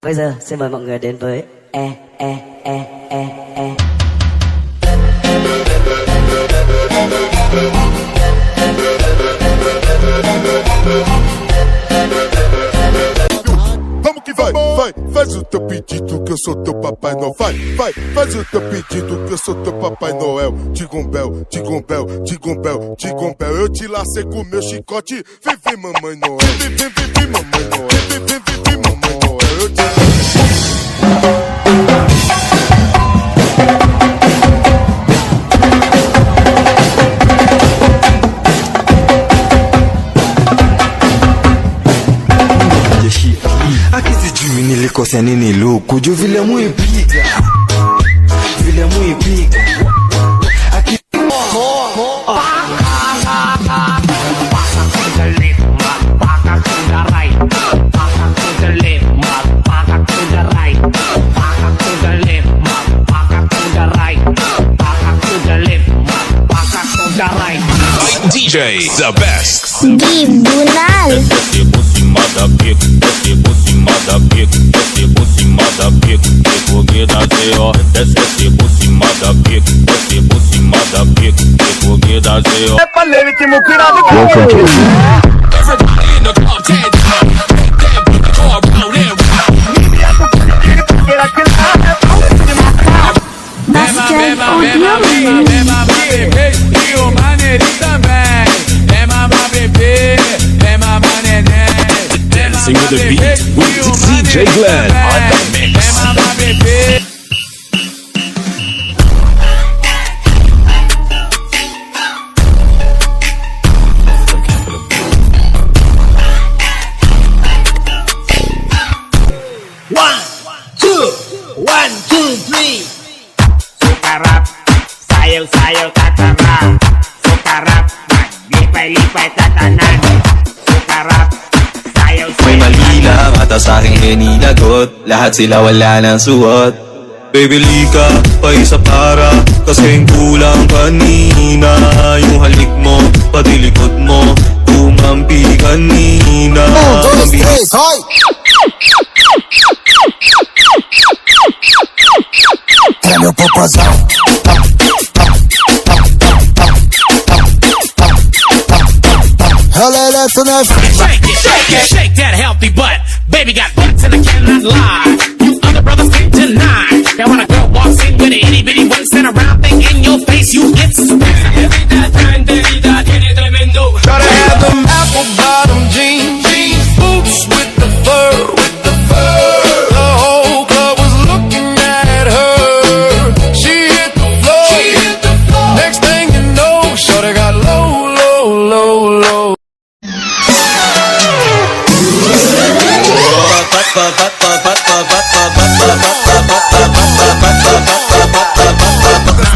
Bây giờ xin mời mọi người đến với E. Vamos que vai, vai, faz o teu pedido que eu sou teu Papai Noel. Vai, faz o teu pedido que eu sou teu Papai Noel. Tigombel, tigombel, tigombel, tigombel. Eu te lacei com meu chicote. Vem, mamãe Noel. Vem, mamãe Noel. Vem, mamãe Noel. Eu te Akisijui nilikosea nini luku juu vile muipiga DJ, the best. Gui Bunal. Desce por cima da pica, desce por cima da pica, desce por cima da pica, que foguê da ZO. Desce por cima da pica, desce por cima da pica, que foguê da ZO. Everybody in the club, take dancing with the beat with DJ Glenn on the mix. One, two, three. Sukarap, sayaw-sayaw tatarap. Sukarap, maglipay-lipay tatanan. Sukarap, sayaw-sayaw. May malila, mata sa'king hinilagot. Lahat sila wala ng suot. Baby lika, pa isa para kasing kulang kanina. Yung halik mo, pati likod mo tumampi kanina. Tira meu popozão. Shake that healthy butt. Baby got butts and I cannot lie. You other brothers can't deny. Now when a girl walks in with an itty bitty waist and a round thing in your face, you get Gotta have them apple bottom jeans, boots with the fur, The whole club was looking at her. She hit the floor. Next thing you know, shorty got low.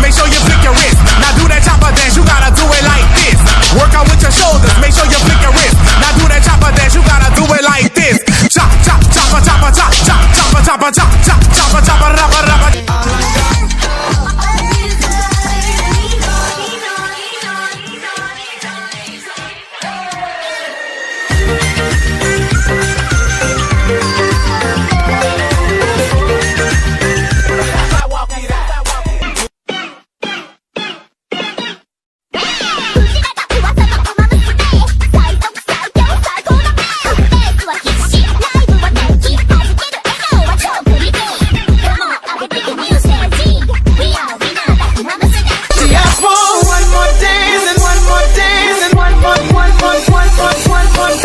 Make sure you flick your wrist. Now do that chopper dance, you gotta do it like this. Work out with your shoulders, make sure you flick your wrist. Now do that chopper dance, you gotta do it like this. Chop, chop, chopper, chopper, chop, chop, chopper, chopper, chop, chop, chopper, chopper, rapper, rapper.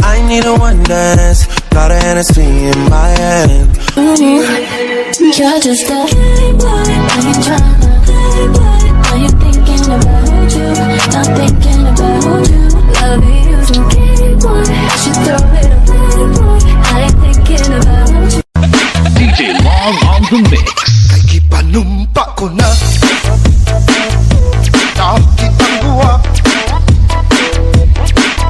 I need a one dance, got a Hennessy in my hand. You're just a playboy. I ain't tryna playboy. I ain't thinking about you. Not thinking about you. Loving you so playboy. I should throw it a playboy. I ain't thinking about you. DJ Long on the mix. Kay panumpa ko na nakitang buwa.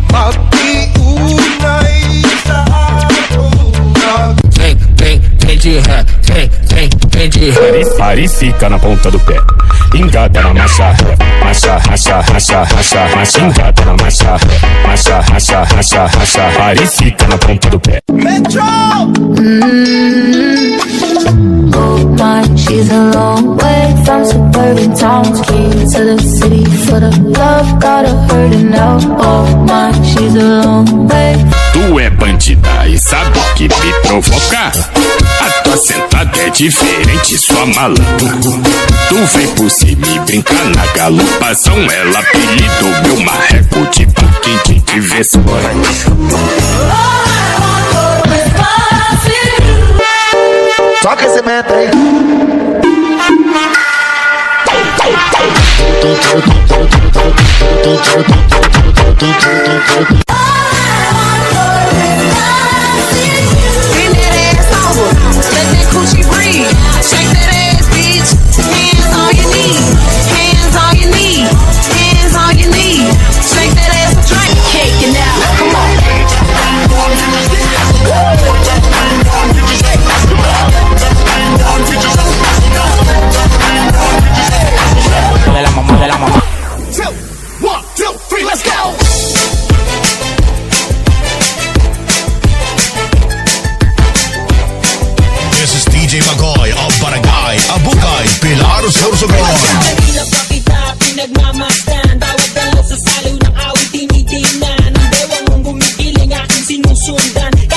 Magtiunay sa ato. Ari fica na ponta do pé. Engata na massa, massa, racha, racha, racha, racha. Engata na massa, massa, racha, racha, racha. Ari fica na ponta do pé. Metro! urban towns. Key to the city for the love, gotta hurt it now. Oh my, she's a long way. Tu é bandida e sabe que me provoca. A tua sentada é diferente, sua malandro. Tu vem por cima e brinca na galopação. Ela apelidou meu marreco de paquim de versão. Toca esse meta aí. DJ Magoy, ang barangay, abukay, Pilar Sorsogon. Pinagmamasdan, bawat dalaw sa saliw ng awit tinitingnan. Ang bewang mong gumigiling aking sinusundan.